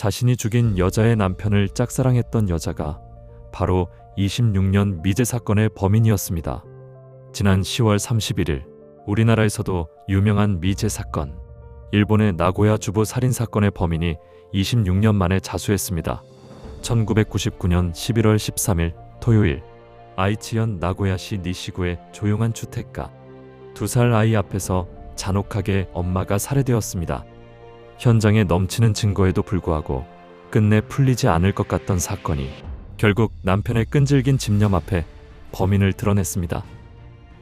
자신이 죽인 여자의 남편을 짝사랑했던 여자가 바로 26년 미제 사건의 범인이었습니다. 지난 10월 31일 우리나라에서도 유명한 미제 사건, 일본의 나고야 주부 살인 사건의 범인이 26년 만에 자수했습니다. 1999년 11월 13일 토요일, 아이치현 나고야시 니시구의 조용한 주택가, 2살 아이 앞에서 잔혹하게 엄마가 살해되었습니다. 현장에 넘치는 증거에도 불구하고 끝내 풀리지 않을 것 같던 사건이 결국 남편의 끈질긴 집념 앞에 범인을 드러냈습니다.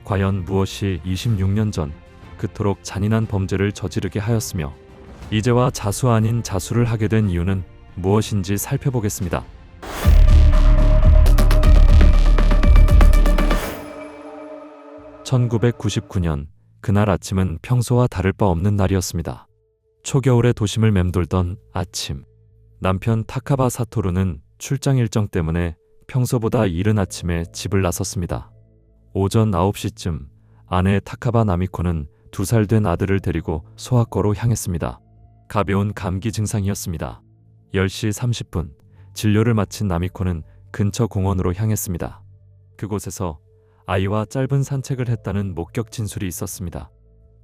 과연 무엇이 26년 전 그토록 잔인한 범죄를 저지르게 하였으며 이제와 자수 아닌 자수를 하게 된 이유는 무엇인지 살펴보겠습니다. (1999년) 그날 아침은 평소와 다를 바 없는 날이었습니다. 초겨울의 도심을 맴돌던 아침, 남편 타카바 사토루는 출장 일정 때문에 평소보다 이른 아침에 집을 나섰습니다. 오전 9시쯤 아내 타카바 나미코는 2살 된 아들을 데리고 소아과로 향했습니다. 가벼운 감기 증상이었습니다. 10시 30분 진료를 마친 나미코는 근처 공원으로 향했습니다. 그곳에서 아이와 짧은 산책을 했다는 목격 진술이 있었습니다.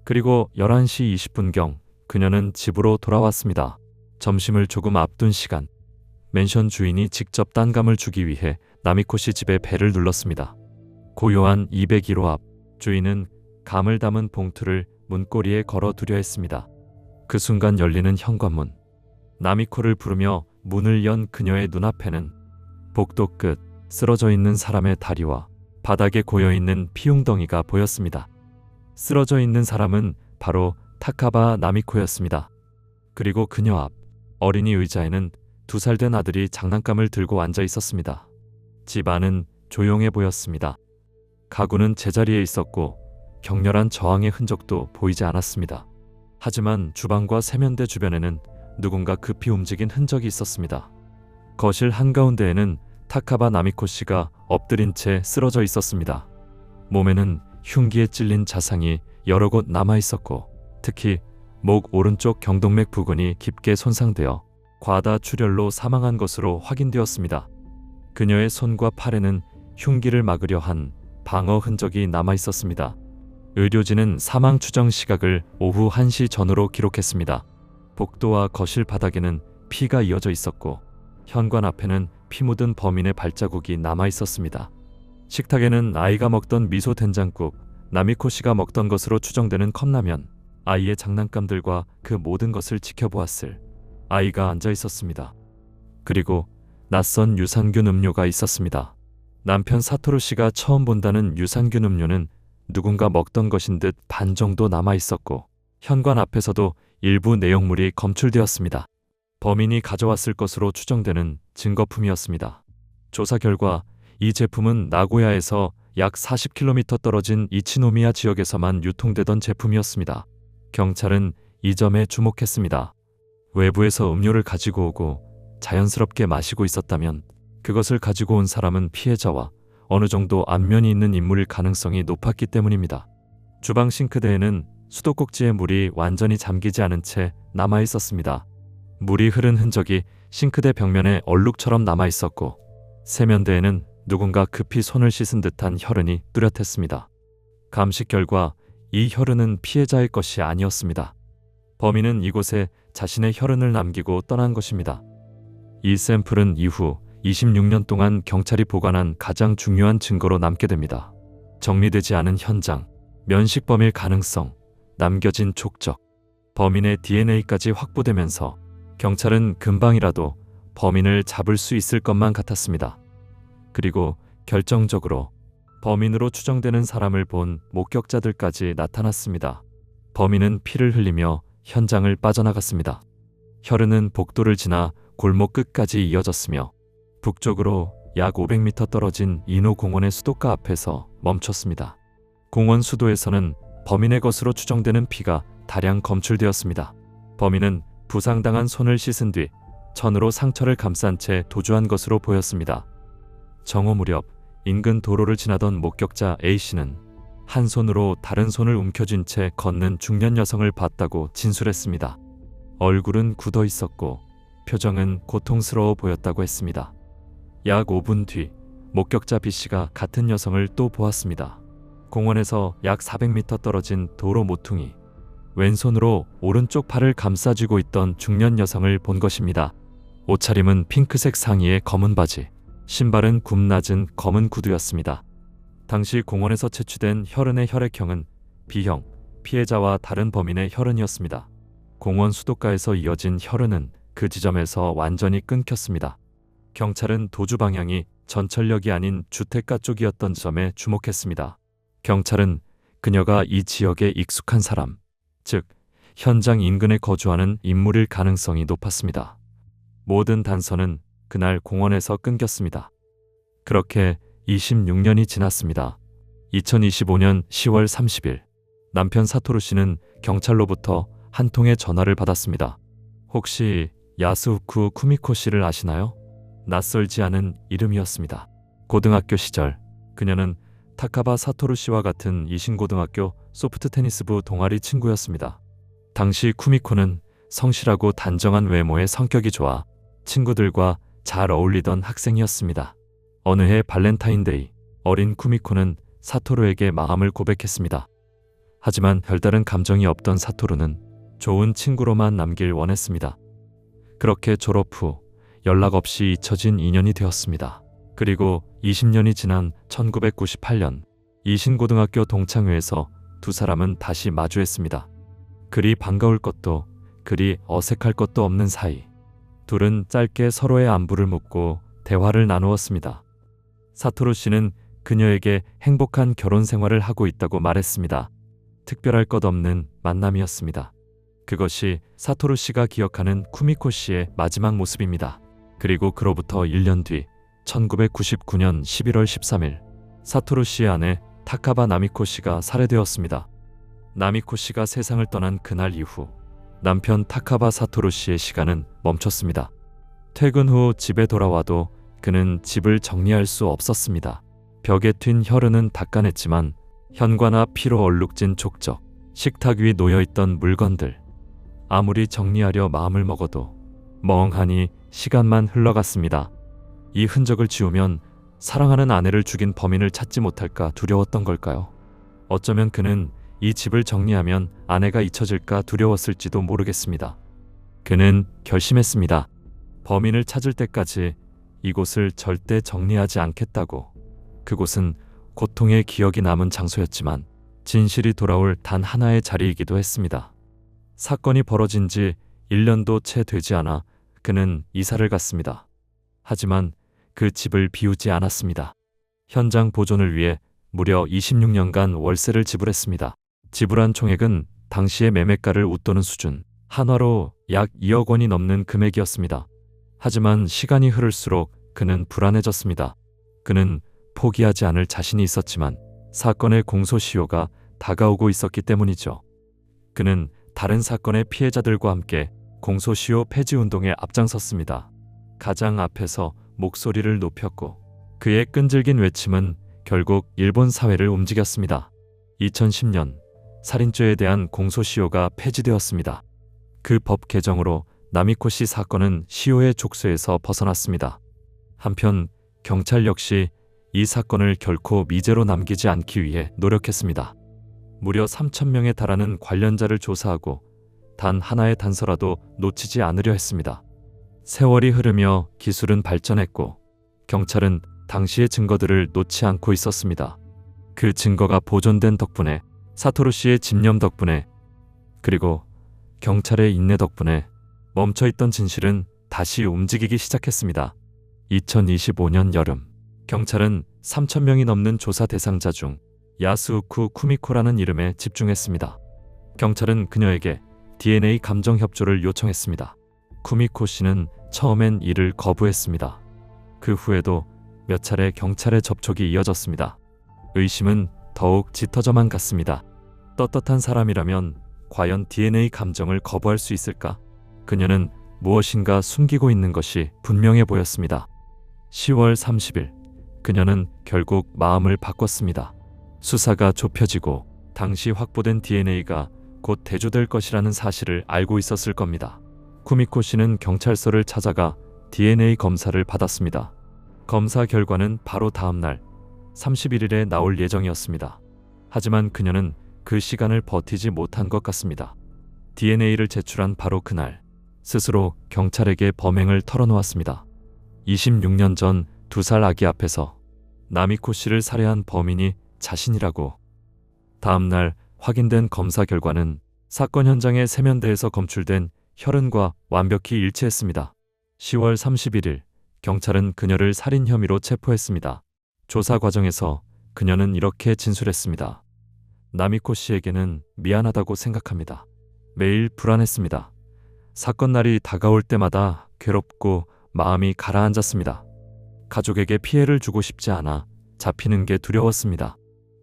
그리고 11시 20분경 그녀는 집으로 돌아왔습니다. 점심을 조금 앞둔 시간, 맨션 주인이 직접 딴감을 주기 위해 나미코 씨 집에 벨을 눌렀습니다. 고요한 201호 앞, 주인은 감을 담은 봉투를 문고리에 걸어두려 했습니다. 그 순간 열리는 현관문, 나미코를 부르며 문을 연 그녀의 눈앞에는 복도 끝 쓰러져 있는 사람의 다리와 바닥에 고여있는 피웅덩이가 보였습니다. 쓰러져 있는 사람은 바로 타카바 나미코였습니다. 그리고 그녀 앞 어린이 의자에는 2살 된 아들이 장난감을 들고 앉아 있었습니다. 집 안은 조용해 보였습니다. 가구는 제자리에 있었고 격렬한 저항의 흔적도 보이지 않았습니다. 하지만 주방과 세면대 주변에는 누군가 급히 움직인 흔적이 있었습니다. 거실 한가운데에는 타카바 나미코 씨가 엎드린 채 쓰러져 있었습니다. 몸에는 흉기에 찔린 자상이 여러 곳 남아 있었고 특히 목 오른쪽 경동맥 부근이 깊게 손상되어 과다 출혈로 사망한 것으로 확인되었습니다. 그녀의 손과 팔에는 흉기를 막으려 한 방어 흔적이 남아 있었습니다. 의료진은 사망 추정 시각을 오후 1시 전후로 기록했습니다. 복도와 거실 바닥에는 피가 이어져 있었고 현관 앞에는 피 묻은 범인의 발자국이 남아 있었습니다. 식탁에는 아이가 먹던 미소 된장국, 나미코 씨가 먹던 것으로 추정되는 컵라면, 아이의 장난감들과 그 모든 것을 지켜보았을 아이가 앉아 있었습니다. 그리고 낯선 유산균 음료가 있었습니다. 남편 사토루 씨가 처음 본다는 유산균 음료는 누군가 먹던 것인 듯 반 정도 남아 있었고 현관 앞에서도 일부 내용물이 검출되었습니다. 범인이 가져왔을 것으로 추정되는 증거품이었습니다. 조사 결과 이 제품은 나고야에서 약 40km 떨어진 이치노미야 지역에서만 유통되던 제품이었습니다. 경찰은 이 점에 주목했습니다. 외부에서 음료를 가지고 오고 자연스럽게 마시고 있었다면 그것을 가지고 온 사람은 피해자와 어느 정도 안면이 있는 인물일 가능성이 높았기 때문입니다. 주방 싱크대에는 수도꼭지의 물이 완전히 잠기지 않은 채 남아 있었습니다. 물이 흐른 흔적이 싱크대 벽면에 얼룩처럼 남아 있었고 세면대에는 누군가 급히 손을 씻은 듯한 혈흔이 뚜렷했습니다. 감식 결과 이 혈흔은 피해자의 것이 아니었습니다. 범인은 이곳에 자신의 혈흔을 남기고 떠난 것입니다. 이 샘플은 이후 26년 동안 경찰이 보관한 가장 중요한 증거로 남게 됩니다. 정리되지 않은 현장, 면식범일 가능성, 남겨진 족적, 범인의 DNA까지 확보되면서 경찰은 금방이라도 범인을 잡을 수 있을 것만 같았습니다. 그리고 결정적으로 범인으로 추정되는 사람을 본 목격자들까지 나타났습니다. 범인은 피를 흘리며 현장을 빠져나갔습니다. 혈흔은 복도를 지나 골목 끝까지 이어졌으며 북쪽으로 약 500m 떨어진 이노 공원의 수도가 앞에서 멈췄습니다. 공원 수도에서는 범인의 것으로 추정되는 피가 다량 검출되었습니다. 범인은 부상당한 손을 씻은 뒤 천으로 상처를 감싼 채 도주한 것으로 보였습니다. 정오 무렵 인근 도로를 지나던 목격자 A씨는 한 손으로 다른 손을 움켜쥔 채 걷는 중년 여성을 봤다고 진술했습니다. 얼굴은 굳어 있었고 표정은 고통스러워 보였다고 했습니다. 약 5분 뒤 목격자 B씨가 같은 여성을 또 보았습니다. 공원에서 약 400m 떨어진 도로 모퉁이 왼손으로 오른쪽 팔을 감싸쥐고 있던 중년 여성을 본 것입니다. 옷차림은 핑크색 상의에 검은 바지, 신발은 굽 낮은 검은 구두였습니다. 당시 공원에서 채취된 혈흔의 혈액형은 B형, 피해자와 다른 범인의 혈흔이었습니다. 공원 수도가에서 이어진 혈흔은 그 지점에서 완전히 끊겼습니다. 경찰은 도주 방향이 전철역이 아닌 주택가 쪽이었던 점에 주목했습니다. 경찰은 그녀가 이 지역에 익숙한 사람, 즉 현장 인근에 거주하는 인물일 가능성이 높았습니다. 모든 단서는 그날 공원에서 끊겼습니다. 그렇게 26년이 지났습니다. 2025년 10월 30일 남편 사토루 씨는 경찰로부터 한 통의 전화를 받았습니다. 혹시 야스우쿠 쿠미코 씨를 아시나요? 낯설지 않은 이름이었습니다. 고등학교 시절 그녀는 타카바 사토루 씨와 같은 이신고등학교 소프트 테니스부 동아리 친구였습니다. 당시 쿠미코는 성실하고 단정한 외모에 성격이 좋아 친구들과 잘 어울리던 학생이었습니다. 어느 해 발렌타인데이, 어린 쿠미코는 사토루에게 마음을 고백했습니다. 하지만 별다른 감정이 없던 사토루는 좋은 친구로만 남길 원했습니다. 그렇게 졸업 후 연락 없이 잊혀진 인연이 되었습니다. 그리고 20년이 지난 1998년 이신고등학교 동창회에서 두 사람은 다시 마주했습니다. 그리 반가울 것도 그리 어색할 것도 없는 사이. 둘은 짧게 서로의 안부를 묻고 대화를 나누었습니다. 사토루 씨는 그녀에게 행복한 결혼 생활을 하고 있다고 말했습니다. 특별할 것 없는 만남이었습니다. 그것이 사토루 씨가 기억하는 쿠미코 씨의 마지막 모습입니다. 그리고 그로부터 1년 뒤 1999년 11월 13일 사토루 씨의 아내 타카바 나미코 씨가 살해되었습니다. 나미코 씨가 세상을 떠난 그날 이후 남편 타카바 사토루 씨의 시간은 멈췄습니다. 퇴근 후 집에 돌아와도 그는 집을 정리할 수 없었습니다. 벽에 튄 혈흔은 닦아냈지만 현관앞 피로 얼룩진 족적, 식탁 위 놓여있던 물건들, 아무리 정리하려 마음을 먹어도 멍하니 시간만 흘러갔습니다. 이 흔적을 지우면 사랑하는 아내를 죽인 범인을 찾지 못할까 두려웠던 걸까요? 어쩌면 그는 이 집을 정리하면 아내가 잊혀질까 두려웠을지도 모르겠습니다. 그는 결심했습니다. 범인을 찾을 때까지 이곳을 절대 정리하지 않겠다고. 그곳은 고통의 기억이 남은 장소였지만 진실이 돌아올 단 하나의 자리이기도 했습니다. 사건이 벌어진 지 1년도 채 되지 않아 그는 이사를 갔습니다. 하지만 그 집을 비우지 않았습니다. 현장 보존을 위해 무려 26년간 월세를 지불했습니다. 지불한 총액은 당시의 매매가를 웃도는 수준, 한화로 약 2억 원이 넘는 금액이었습니다. 하지만 시간이 흐를수록 그는 불안해졌습니다. 그는 포기하지 않을 자신이 있었지만 사건의 공소시효가 다가오고 있었기 때문이죠. 그는 다른 사건의 피해자들과 함께 공소시효 폐지 운동에 앞장섰습니다. 가장 앞에서 목소리를 높였고 그의 끈질긴 외침은 결국 일본 사회를 움직였습니다. 2010년 살인죄에 대한 공소시효가 폐지되었습니다. 그 법 개정으로 나미코 씨 사건은 시효의 족쇄에서 벗어났습니다. 한편 경찰 역시 이 사건을 결코 미제로 남기지 않기 위해 노력했습니다. 무려 3,000명에 달하는 관련자를 조사하고 단 하나의 단서라도 놓치지 않으려 했습니다. 세월이 흐르며 기술은 발전했고 경찰은 당시의 증거들을 놓지 않고 있었습니다. 그 증거가 보존된 덕분에, 사토루 씨의 집념 덕분에, 그리고 경찰의 인내 덕분에 멈춰있던 진실은 다시 움직이기 시작했습니다. 2025년 여름, 경찰은 3,000명이 넘는 조사 대상자 중 야스우쿠 쿠미코라는 이름에 집중했습니다. 경찰은 그녀에게 DNA 감정 협조를 요청했습니다. 쿠미코 씨는 처음엔 이를 거부했습니다. 그 후에도 몇 차례 경찰의 접촉이 이어졌습니다. 의심은 더욱 짙어져만 갔습니다. 떳떳한 사람이라면 과연 DNA 감정을 거부할 수 있을까? 그녀는 무엇인가 숨기고 있는 것이 분명해 보였습니다. 10월 30일, 그녀는 결국 마음을 바꿨습니다. 수사가 좁혀지고 당시 확보된 DNA가 곧 대조될 것이라는 사실을 알고 있었을 겁니다. 쿠미코 씨는 경찰서를 찾아가 DNA 검사를 받았습니다. 검사 결과는 바로 다음 날 31일에 나올 예정이었습니다. 하지만 그녀는 그 시간을 버티지 못한 것 같습니다. DNA를 제출한 바로 그날 스스로 경찰에게 범행을 털어놓았습니다. 26년 전 2살 아기 앞에서 나미코 씨를 살해한 범인이 자신이라고. 다음 날 확인된 검사 결과는 사건 현장의 세면대에서 검출된 혈흔과 완벽히 일치했습니다. 10월 31일 경찰은 그녀를 살인 혐의로 체포했습니다. 조사 과정에서 그녀는 이렇게 진술했습니다. 나미코 씨에게는 미안하다고 생각합니다. 매일 불안했습니다. 사건 날이 다가올 때마다 괴롭고 마음이 가라앉았습니다. 가족에게 피해를 주고 싶지 않아 잡히는 게 두려웠습니다.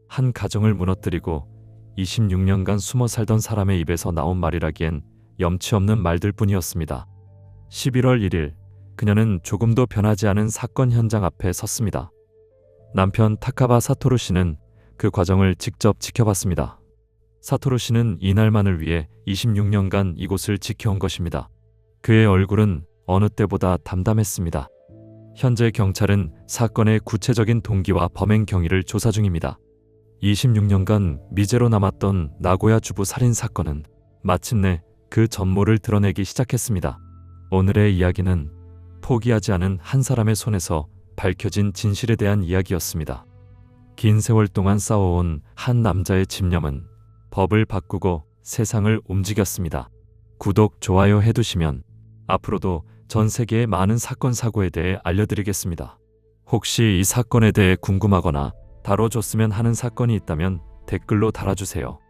한 가정을 무너뜨리고 26년간 숨어 살던 사람의 입에서 나온 말이라기엔 염치 없는 말들 뿐이었습니다. 11월 1일 그녀는 조금도 변하지 않은 사건 현장 앞에 섰습니다. 남편 타카바 사토루 씨는 그 과정을 직접 지켜봤습니다. 사토루 씨는 이날만을 위해 26년간 이곳을 지켜온 것입니다. 그의 얼굴은 어느 때보다 담담했습니다. 현재 경찰은 사건의 구체적인 동기와 범행 경위를 조사 중입니다. 26년간 미제로 남았던 나고야 주부 살인 사건은 마침내 그 전모를 드러내기 시작했습니다. 오늘의 이야기는 포기하지 않은 한 사람의 손에서 밝혀진 진실에 대한 이야기였습니다. 긴 세월 동안 싸워온 한 남자의 집념은 법을 바꾸고 세상을 움직였습니다. 구독, 좋아요 해두시면 앞으로도 전 세계의 많은 사건 사고에 대해 알려드리겠습니다. 혹시 이 사건에 대해 궁금하거나 다뤄줬으면 하는 사건이 있다면 댓글로 달아주세요.